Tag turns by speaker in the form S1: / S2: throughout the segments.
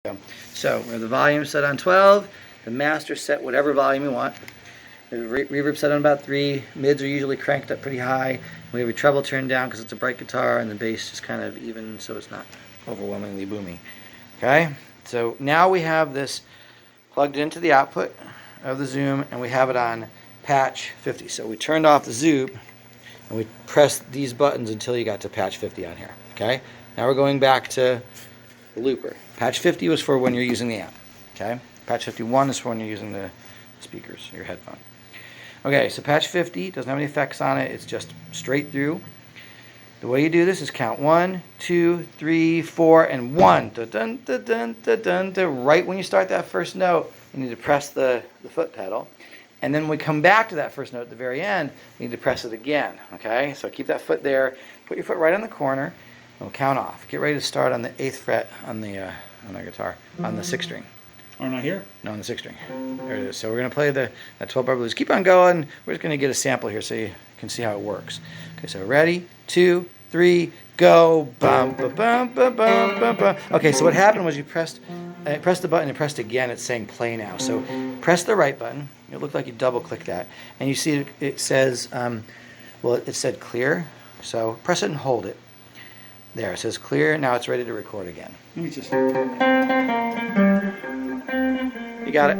S1: So we have the volume set on 12, the master set whatever volume you want. The reverb set on about 3, mids are usually cranked up pretty high. We have your treble turned down because it's a bright guitar, and the bass is kind of even so it's not overwhelmingly boomy. Okay, so now we have this plugged into the output of the Zoom, and we have it on patch 50. So we turned off the Zoom, and we pressed these buttons until you got to patch 50 on here. Okay, now we're going back to the looper. Patch 50 was for when you're using the amp. Okay, patch 51 is for when you're using the speakers, your headphone. Okay, so patch 50 doesn't have any effects on it. It's just straight through. The way you do this is count 1, 2, 3, 4, and 1. Dun, dun, dun, dun, dun, dun, dun. Right when you start that first note, you need to press the foot pedal. And then when we come back to that first note at the very end, you need to press it again. Okay, so keep that foot there. Put your foot right on the corner, and we'll count off. Get ready to start on the 8th fret on the guitar, on the 6th string.
S2: Or not here?
S1: No, on the 6th string. There it is. So we're going to play that 12-bar blues. Keep on going. We're just going to get a sample here so you can see how it works. Okay, so ready? 2, 3, go. Bum, ba, bum, ba, bum, ba, bum. Okay, so what happened was you pressed the button and pressed again. It's saying play now. So press the right button. It looked like you double-click that. And you see it says, well, it said clear. So press it and hold it. There, it says clear. Now it's ready to record again.
S2: Let me just...
S1: You got it?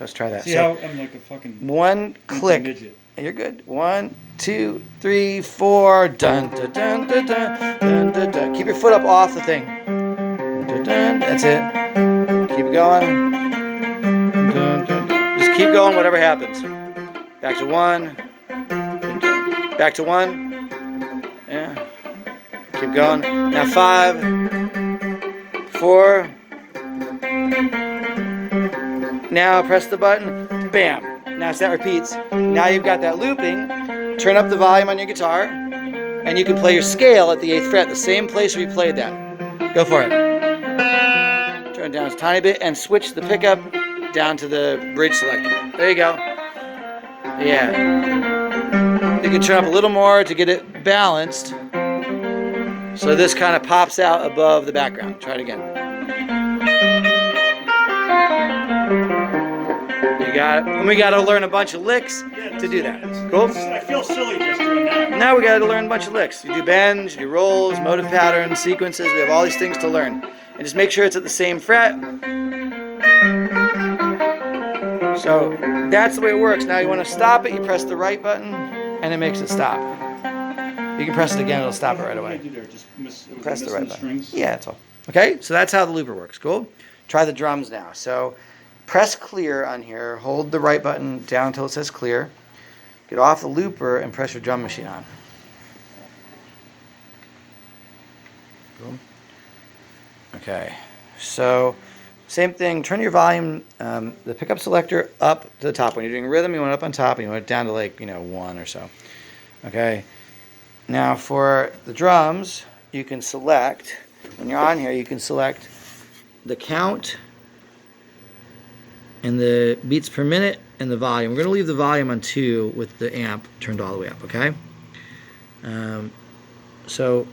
S1: Let's try that.
S2: See how I'm like a fucking...
S1: One click.
S2: Midget.
S1: You're good. 1, 2, 3, 4. Dun, dun, dun, dun, dun, dun, dun, dun. Keep your foot up off the thing. Dun, dun, that's it. Keep it going. Dun, dun, dun. Just keep going, whatever happens. Back to 1. Back to 1. Yeah. Keep going. Now 5, 4. Now press the button. Bam. Now that repeats. Now you've got that looping. Turn up the volume on your guitar, and you can play your scale at the 8th fret, the same place where you played that. Go for it. Turn it down a tiny bit and switch the pickup down to the bridge selector. There you go. Yeah. You can turn up a little more to get it balanced. So this kind of pops out above the background. Try it again. You got it. And we got to learn a bunch of licks to do that. Cool?
S2: I feel silly just doing that.
S1: Now we got to learn a bunch of licks. You do bends, you do rolls, motive patterns, sequences. We have all these things to learn. And just make sure it's at the same fret. So that's the way it works. Now you want to stop it, you press the right button, and it makes it stop. You can press it again, it'll stop it right away. Press the right button. Yeah, that's all. Okay, so that's how the looper works. Cool? Try the drums now. So press clear on here. Hold the right button down until it says clear. Get off the looper and press your drum machine on. Cool. Okay, so same thing. Turn your volume, the pickup selector up to the top. When you're doing rhythm, you want it up on top, and you want it down to like 1 or so. Okay. Now for the drums, you can select, when you're on here, you can select the count and the beats per minute and the volume. We're going to leave the volume on 2 with the amp turned all the way up, okay? So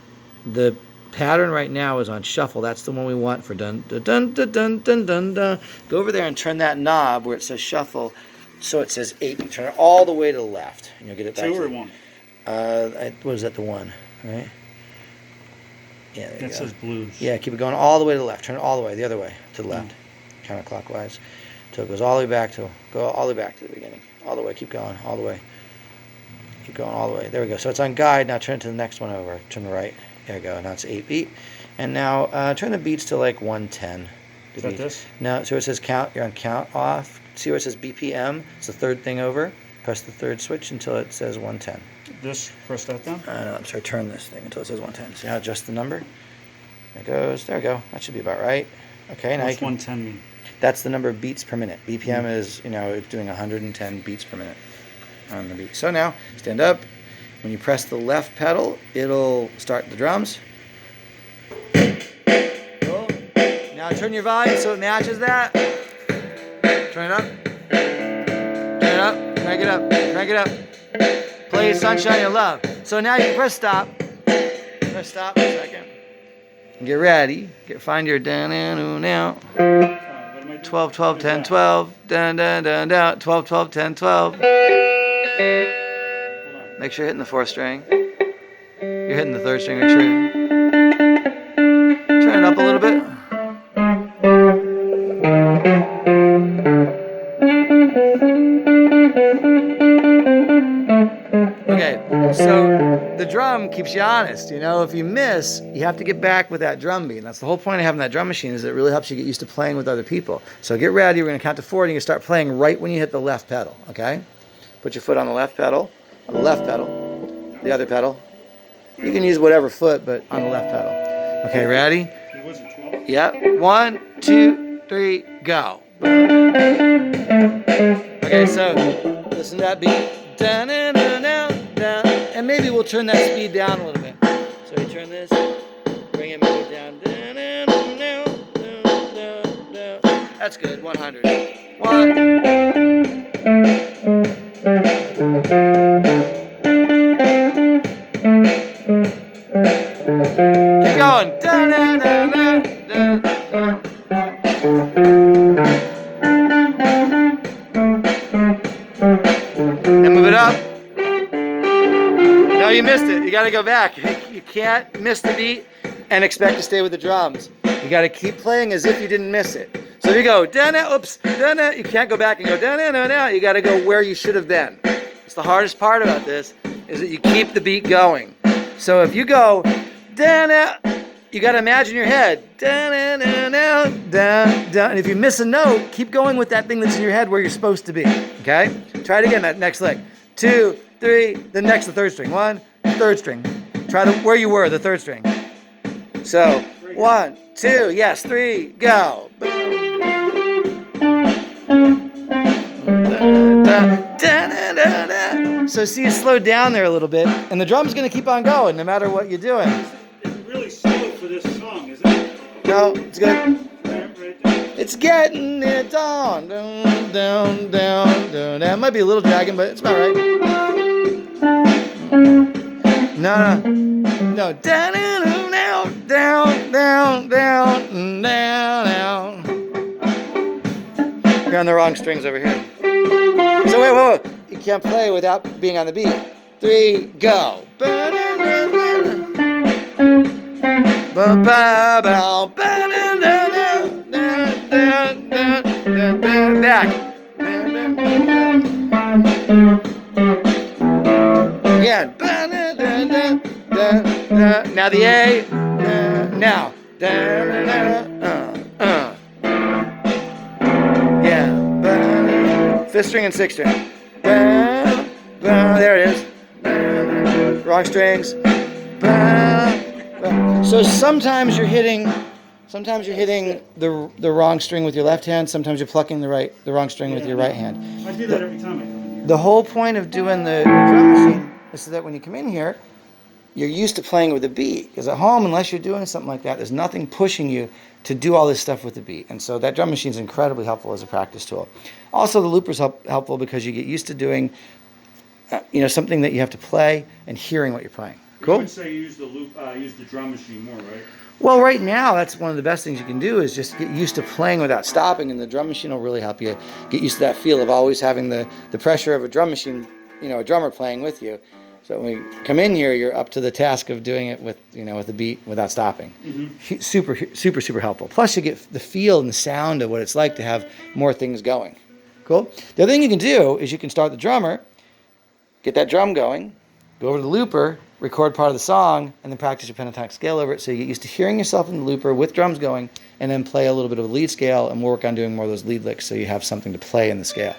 S1: the pattern right now is on shuffle. That's the one we want for dun dun dun dun dun dun dun dun. Go over there and turn that knob where it says shuffle so it says 8. You turn it all the way to the left. And you'll get it back
S2: 2
S1: to
S2: or 1?
S1: What is that, the 1, right? Yeah, there you go.
S2: That says blues.
S1: Yeah, keep it going all the way to the left. Turn it all the way, the other way, to the left, counterclockwise. So it goes all the way back to the beginning. All the way, keep going, all the way. Keep going all the way. There we go. So it's on guide. Now turn to the next one over. Turn right. There we go. Now it's 8 beat. And now turn the beats to like 110.
S2: Is that this?
S1: No, so it says count. You're on count off. See where it says BPM? It's the 3rd thing over. Press the 3rd switch until it says 110.
S2: This, press that down?
S1: No, I'm sorry, turn this thing until it says 110. See how adjust the number? There it goes. There we go. That should be about right. Okay, now
S2: What's
S1: you can...
S2: 110 mean?
S1: That's the number of beats per minute. BPM is, it's doing 110 beats per minute on the beat. So now, stand up. When you press the left pedal, it'll start the drums. Cool. Now turn your volume so it matches that. Turn it up. Turn it up. Crank it up. Crank it up. Play Sunshine of Love. So now you can press stop. Press stop for a second. Get ready. Find your down and now.
S2: What am I doing?
S1: 12, 12,
S2: What is
S1: 10,
S2: that?
S1: 12. Dun, dun, dun, dun. 12, 12, 10, 12.
S2: Hold on.
S1: Make sure you're hitting the 4th string. You're hitting the 3rd string. Make sure you turn it up a little bit. Okay, so the drum keeps you honest. You know, if you miss, you have to get back with that drum beat. And that's the whole point of having that drum machine, is it really helps you get used to playing with other people. So get ready. We're going to count to 4, and you start playing right when you hit the left pedal. Okay? Put your foot on the left pedal, on the left pedal, the other pedal. You can use whatever foot, but on the left pedal. Okay, ready?
S2: It was a 12.
S1: Yep. 1, 2, 3, go. Okay, so listen to that beat. Down, down, down, down. And maybe we'll turn that speed down a little bit. So you turn this, bring it maybe down. Down, down, down, down, down, down. That's good. 100. 1. Keep going. Down, down, down, down, down, down. And move it up. No, you missed it. You got to go back. You can't miss the beat and expect to stay with the drums. You got to keep playing as if you didn't miss it. So if you go da-na, oops, da-na, you can't go back and go da-na-na-na. You got to go where you should have been. It's the hardest part about this, is that you keep the beat going. So if you go da-na, you got to imagine your head da-na-na-na, da-da. And if you miss a note, keep going with that thing that's in your head where you're supposed to be. Okay? Try it again, that next lick. 2, 3, then next the 3rd string. 1, 3rd string. Try where you were, the 3rd string. So 1, 2, yes, 3, go. So see, it's slowed down there a little bit, and the drum's going to keep on going no matter what you're doing.
S2: It's really slow for this song, isn't it?
S1: No, it's good.
S2: Right there.
S1: It's getting it on. Down, down, down, down. It might be a little dragging, but it's about right. No, no, no. Down, down, down, down, down, down, down. You're on the wrong strings over here. So wait. You can't play without being on the beat. 3, go. Back. Again. Now the A. Now. Yeah. 5th string and 6th string. There it is. Wrong strings. So sometimes you're hitting the wrong string with your left hand. Sometimes you're plucking the wrong string with your right hand.
S2: I do that every time I come in here.
S1: The whole point of doing the drum machine is so that when you come in here, you're used to playing with a beat. Because at home, unless you're doing something like that, there's nothing pushing you to do all this stuff with the beat. And so that drum machine is incredibly helpful as a practice tool. Also, the looper's helpful because you get used to doing something that you have to play and hearing what you're playing. Cool?
S2: You would say you use the loop, use the drum machine more, right?
S1: Well, right now, that's one of the best things you can do, is just get used to playing without stopping, and the drum machine will really help you get used to that feel of always having the pressure of a drum machine, a drummer playing with you. So when we come in here, you're up to the task of doing it with the beat without stopping. Mm-hmm. Super, super, super helpful. Plus, you get the feel and the sound of what it's like to have more things going. Cool? The other thing you can do is you can start the drummer, get that drum going, go over to the looper, record part of the song, and then practice your pentatonic scale over it, so you get used to hearing yourself in the looper with drums going, and then play a little bit of a lead scale, and work on doing more of those lead licks so you have something to play in the scale.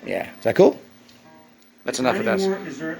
S1: Yeah. Is that cool? That's enough of that.
S2: Is there